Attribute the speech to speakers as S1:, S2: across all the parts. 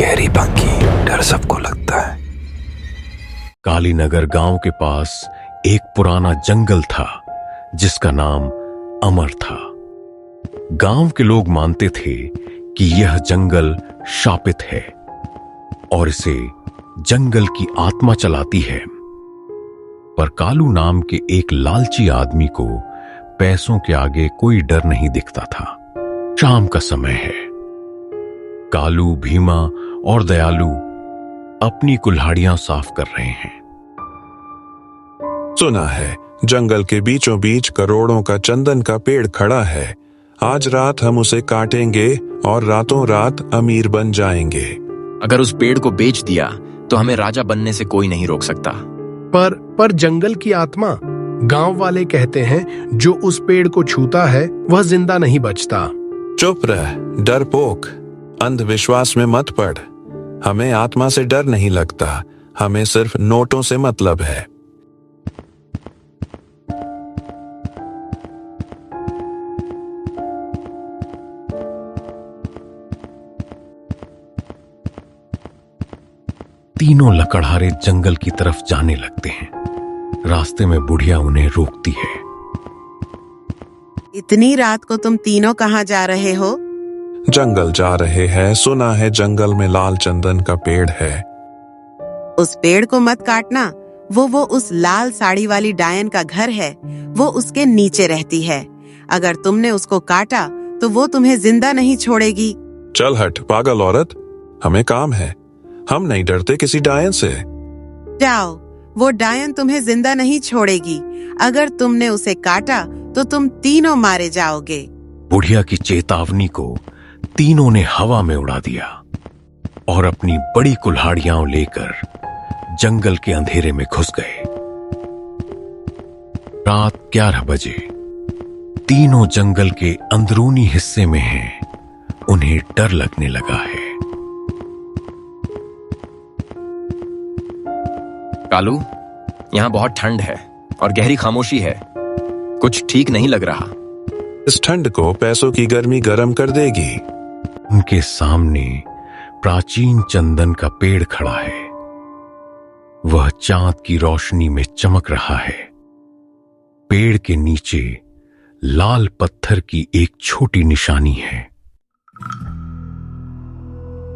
S1: गहरी बाकी डर सबको लगता है।
S2: कालीनगर गांव के पास एक पुराना जंगल था जिसका नाम अमर था। गांव के लोग मानते थे कि यह जंगल शापित है और इसे जंगल की आत्मा चलाती है। पर कालू नाम के एक लालची आदमी को पैसों के आगे कोई डर नहीं दिखता था। शाम का समय है। कालू, भीमा और दयालु अपनी कुल्हाड़ियां साफ कर रहे हैं।
S3: सुना है जंगल के बीचों बीच करोड़ों का चंदन का पेड़ खड़ा है। आज रात हम उसे काटेंगे और रातों रात अमीर बन जाएंगे।
S4: अगर उस पेड़ को बेच दिया तो हमें राजा बनने से कोई नहीं रोक सकता।
S5: पर जंगल की आत्मा, गांव वाले कहते हैं, जो उस पेड़ को छूता है वह जिंदा नहीं बचता।
S3: चुप रह डरपोक, अंधविश्वास में मत पड़। हमें आत्मा से डर नहीं लगता, हमें सिर्फ नोटों से मतलब है।
S2: तीनों लकड़हारे जंगल की तरफ जाने लगते हैं। रास्ते में बुढ़िया उन्हें रोकती है।
S6: इतनी रात को तुम तीनों कहाँ जा रहे हो?
S3: जंगल जा रहे हैं। सुना है जंगल में लाल चंदन का पेड़ है।
S6: उस पेड़ को मत काटना। वो उस लाल साड़ी वाली डायन का घर है। वो उसके नीचे रहती है। अगर तुमने उसको काटा तो वो तुम्हें जिंदा नहीं छोड़ेगी।
S3: चल हट पागल औरत, हमें काम है। हम नहीं डरते किसी डायन से।
S6: जाओ, वो डायन तुम्हें जिंदा नहीं छोड़ेगी। अगर तुमने उसे काटा तो तुम तीनों मारे जाओगे।
S2: बुढ़िया की चेतावनी को तीनों ने हवा में उड़ा दिया और अपनी बड़ी कुल्हाड़ियां लेकर जंगल के अंधेरे में घुस गए। रात 11 बजे तीनों जंगल के अंदरूनी हिस्से में हैं। उन्हें डर लगने लगा है।
S4: कालू, यहाँ बहुत ठंड है और गहरी खामोशी है। कुछ ठीक नहीं लग रहा।
S3: इस ठंड को पैसों की गर्मी गर्म कर देगी।
S2: उनके सामने प्राचीन चंदन का पेड़ खड़ा है। वह चांद की रोशनी में चमक रहा है। पेड़ के नीचे लाल पत्थर की एक छोटी निशानी है।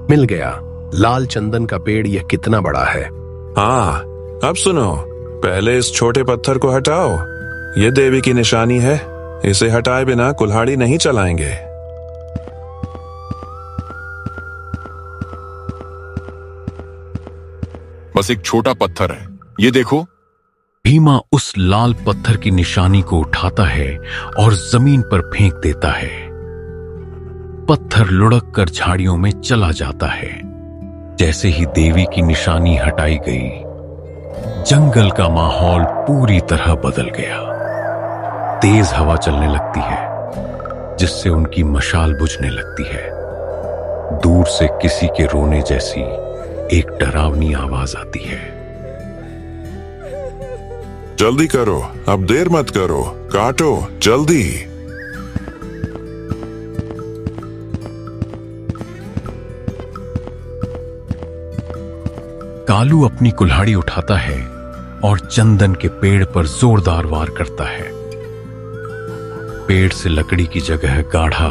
S5: मिल गया। लाल चंदन का पेड़ यह कितना बड़ा है।
S3: हाँ, अब सुनो, पहले इस छोटे पत्थर को हटाओ। ये देवी की निशानी है। इसे हटाए बिना कुल्हाड़ी नहीं चलाएंगे।
S7: बस एक छोटा पत्थर है, ये देखो।
S2: भीमा उस लाल पत्थर की निशानी को उठाता है और जमीन पर फेंक देता है। पत्थर लुढ़क कर झाड़ियों में चला जाता है। जैसे ही देवी की निशानी हटाई गई, जंगल का माहौल पूरी तरह बदल गया। तेज हवा चलने लगती है जिससे उनकी मशाल बुझने लगती है। दूर से किसी के रोने जैसी एक डरावनी आवाज आती है।
S3: जल्दी करो, अब देर मत करो, काटो जल्दी।
S2: कालू अपनी कुल्हाड़ी उठाता है और चंदन के पेड़ पर जोरदार वार करता है। पेड़ से लकड़ी की जगह गाढ़ा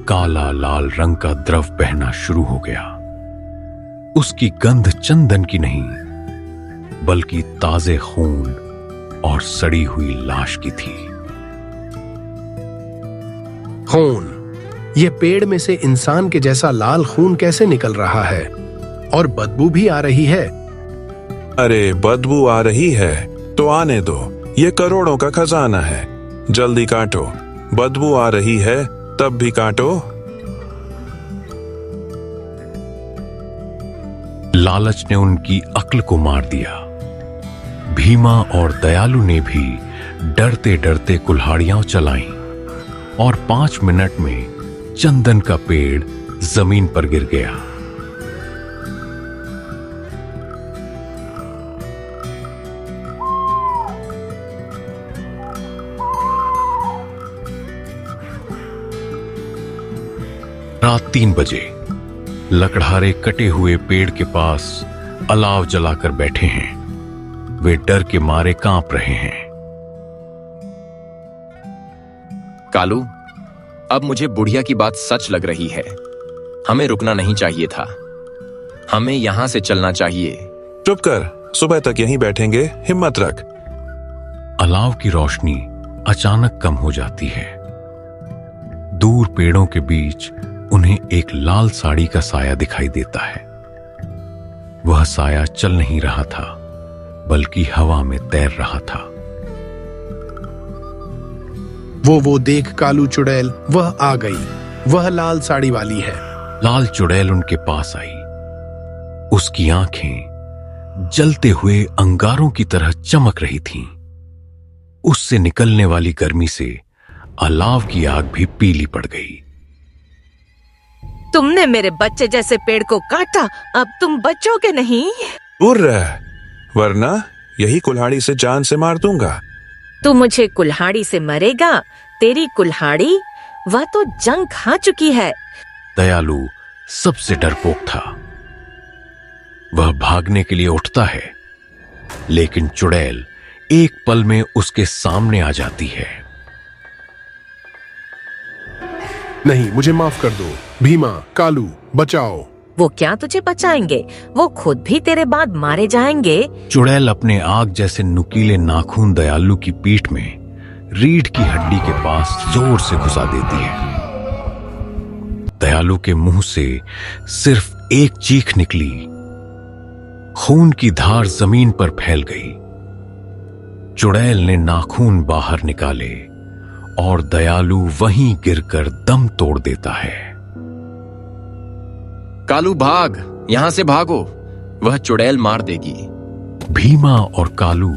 S2: काला लाल रंग का द्रव बहना शुरू हो गया। उसकी गंध चंदन की नहीं बल्कि ताजे खून और सड़ी हुई लाश की थी।
S5: खून। यह पेड़ में से इंसान के जैसा लाल खून कैसे निकल रहा है? और बदबू भी आ रही है।
S3: अरे बदबू आ रही है तो आने दो, ये करोड़ों का खजाना है। जल्दी काटो, बदबू आ रही है तब भी काटो।
S2: लालच ने उनकी अक्ल को मार दिया। भीमा और दयालु ने भी डरते डरते कुल्हाड़ियां चलाईं और 5 मिनट में चंदन का पेड़ जमीन पर गिर गया। रात 3 बजे लकड़हारे कटे हुए पेड़ के पास अलाव जलाकर बैठे हैं। वे डर के मारे कांप रहे हैं।
S4: कालू, अब मुझे बुढ़िया की बात सच लग रही है। हमें रुकना नहीं चाहिए था। हमें यहां से चलना चाहिए।
S3: चुप कर, सुबह तक यहीं बैठेंगे, हिम्मत रख।
S2: अलाव की रोशनी अचानक कम हो जाती है। दूर पेड़ों के बीच उन्हें एक लाल साड़ी का साया दिखाई देता है। वह साया चल नहीं रहा था, बल्कि हवा में तैर रहा था।
S5: वो देख कालू चुड़ैल वह आ गई। वह लाल साड़ी वाली है।
S2: लाल चुड़ैल उनके पास आई। उसकी आंखें जलते हुए अंगारों की तरह चमक रही थीं। उससे निकलने वाली गर्मी से अलाव की आग भी पीली पड़ गई।
S8: तुमने मेरे बच्चे जैसे पेड़ को काटा, अब तुम बचोगे नहीं।
S3: दूर रह, वरना यही कुल्हाड़ी से जान से मार दूंगा।
S8: तू मुझे कुल्हाड़ी से मरेगा? तेरी कुल्हाड़ी, वह तो जंग खा चुकी है।
S2: दयालु सबसे डरपोक था। वह भागने के लिए उठता है, लेकिन चुड़ैल एक पल में उसके सामने आ जाती है।
S5: नहीं, मुझे माफ कर दो। भीमा, कालू, बचाओ।
S8: वो क्या तुझे बचाएंगे? वो खुद भी तेरे बाद मारे जाएंगे।
S2: चुड़ैल अपने आग जैसे नुकीले नाखून दयालु की पीठ में रीढ़ की हड्डी के पास जोर से घुसा देती है। दयालु के मुंह से सिर्फ एक चीख निकली। खून की धार जमीन पर फैल गई। चुड़ैल ने नाखून बाहर निकाले और दयालु वहीं गिरकर दम तोड़ देता है।
S4: कालू, भाग, यहां से भागो। वह चुड़ैल मार देगी।
S2: भीमा और कालू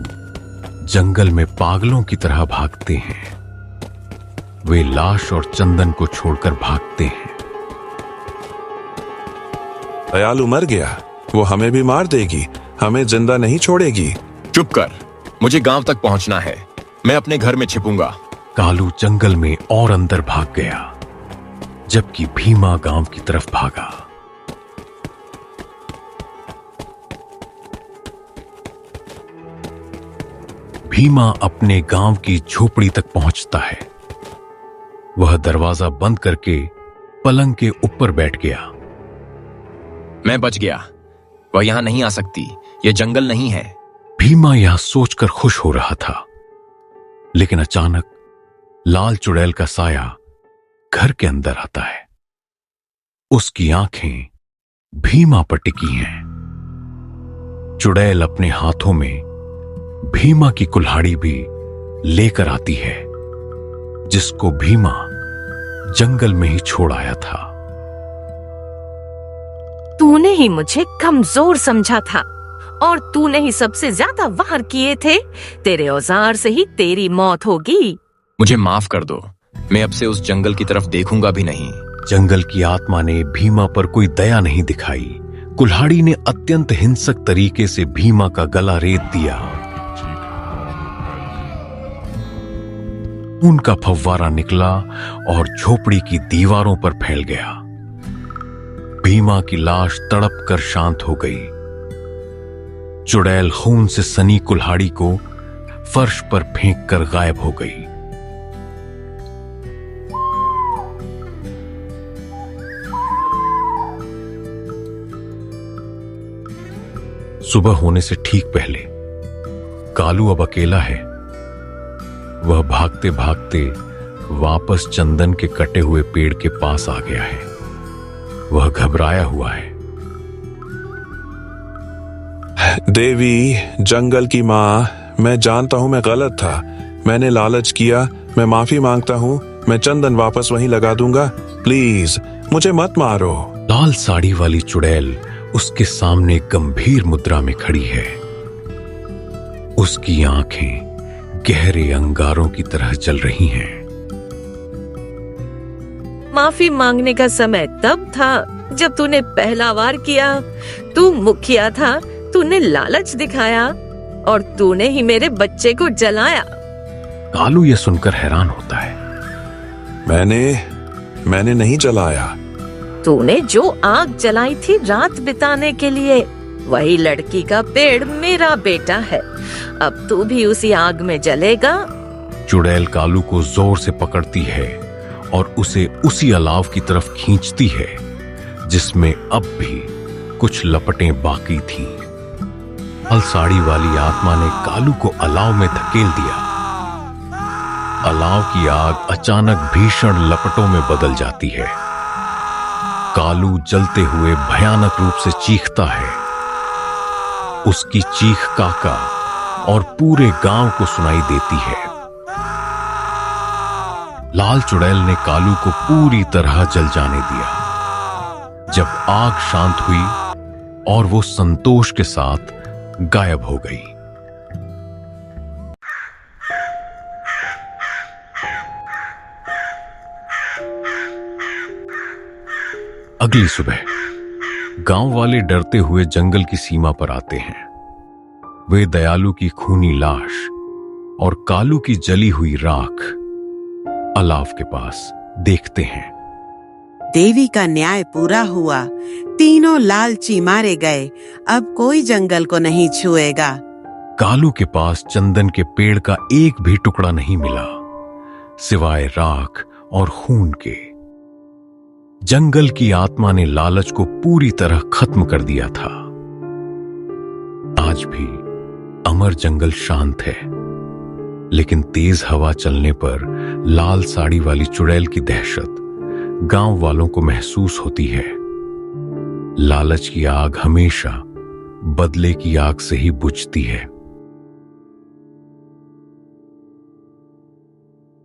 S2: जंगल में पागलों की तरह भागते हैं। वे लाश और चंदन को छोड़कर भागते हैं।
S3: दयालु मर गया, वो हमें भी मार देगी, हमें जिंदा नहीं छोड़ेगी।
S4: चुप कर, मुझे गांव तक पहुंचना है। मैं अपने घर में छिपूंगा।
S2: कालू जंगल में और अंदर भाग गया, जबकि भीमा गांव की तरफ भागा। भीमा अपने गांव की झोपड़ी तक पहुंचता है। वह दरवाजा बंद करके पलंग के ऊपर बैठ गया।
S4: मैं बच गया। वह यहां नहीं आ सकती। यह जंगल नहीं है।
S2: भीमा यह सोचकर खुश हो रहा था, लेकिन अचानक लाल चुड़ैल का साया घर के अंदर आता है। उसकी आंखें भीमा पर टिकी हैं। चुड़ैल अपने हाथों में भीमा की कुल्हाड़ी भी लेकर आती है, जिसको भीमा जंगल में ही छोड़ आया था।
S8: तूने ही मुझे कमजोर समझा था और तूने ही सबसे ज्यादा वार किए थे। तेरे औजार से ही तेरी मौत होगी।
S4: मुझे माफ कर दो। मैं अब से उस जंगल की तरफ देखूंगा भी नहीं।
S2: जंगल की आत्मा ने भीमा पर कोई दया नहीं दिखाई। कुल्हाड़ी ने अत्यंत हिंसक तरीके से भीमा का गला रेत दिया। उनका फव्वारा निकला और झोपड़ी की दीवारों पर फैल गया। भीमा की लाश तड़प कर शांत हो गई। चुड़ैल खून से सनी कुल्हाड़ी को फर्श पर फेंक कर गायब हो गई। सुबह होने से ठीक पहले कालू अब अकेला है। वह भागते भागते वापस चंदन के कटे हुए पेड़ के पास आ गया है। वह घबराया हुआ है।
S3: देवी, जंगल की माँ, मैं जानता हूँ मैं गलत था। मैंने लालच किया। मैं माफी मांगता हूँ। मैं चंदन वापस वहीं लगा दूंगा। प्लीज मुझे मत मारो।
S2: लाल साड़ी वाली चुड़ैल उसके सामने गंभीर मुद्रा में खड़ी है। उसकी आंखें गहरे अंगारों की तरह जल रही हैं।
S8: माफी मांगने का समय तब था जब तूने पहला वार किया। तू मुखिया था, तूने लालच दिखाया और तूने ही मेरे बच्चे को जलाया।
S2: कालू यह सुनकर हैरान होता है।
S3: मैंने नहीं जलाया।
S8: तूने जो आग जलाई थी रात बिताने के लिए, वही लड़की का पेड़ मेरा बेटा है। अब तू भी उसी आग में जलेगा।
S2: चुड़ैल कालू को जोर से पकड़ती है और उसे उसी अलाव की तरफ खींचती है जिसमें अब भी कुछ लपटें बाकी थीं। लाल साड़ी वाली आत्मा ने कालू को अलाव में धकेल दिया। अलाव की आग अचानक भीषण लपटों में बदल जाती है। कालू जलते हुए भयानक रूप से चीखता है। उसकी चीख काका और पूरे गांव को सुनाई देती है। लाल चुड़ैल ने कालू को पूरी तरह जल जाने दिया। जब आग शांत हुई और वो संतोष के साथ गायब हो गई। अगली सुबह गांव वाले डरते हुए जंगल की सीमा पर आते हैं। वे दयालु की खूनी लाश और कालू की जली हुई राख अलाव के पास देखते हैं।
S6: देवी का न्याय पूरा हुआ। तीनों लालची मारे गए। अब कोई जंगल को नहीं छुएगा।
S2: कालू के पास चंदन के पेड़ का एक भी टुकड़ा नहीं मिला, सिवाय राख और खून के। जंगल की आत्मा ने लालच को पूरी तरह खत्म कर दिया था। आज भी अमर जंगल शांत है, लेकिन तेज हवा चलने पर लाल साड़ी वाली चुड़ैल की दहशत गांव वालों को महसूस होती है। लालच की आग हमेशा बदले की आग से ही बुझती है।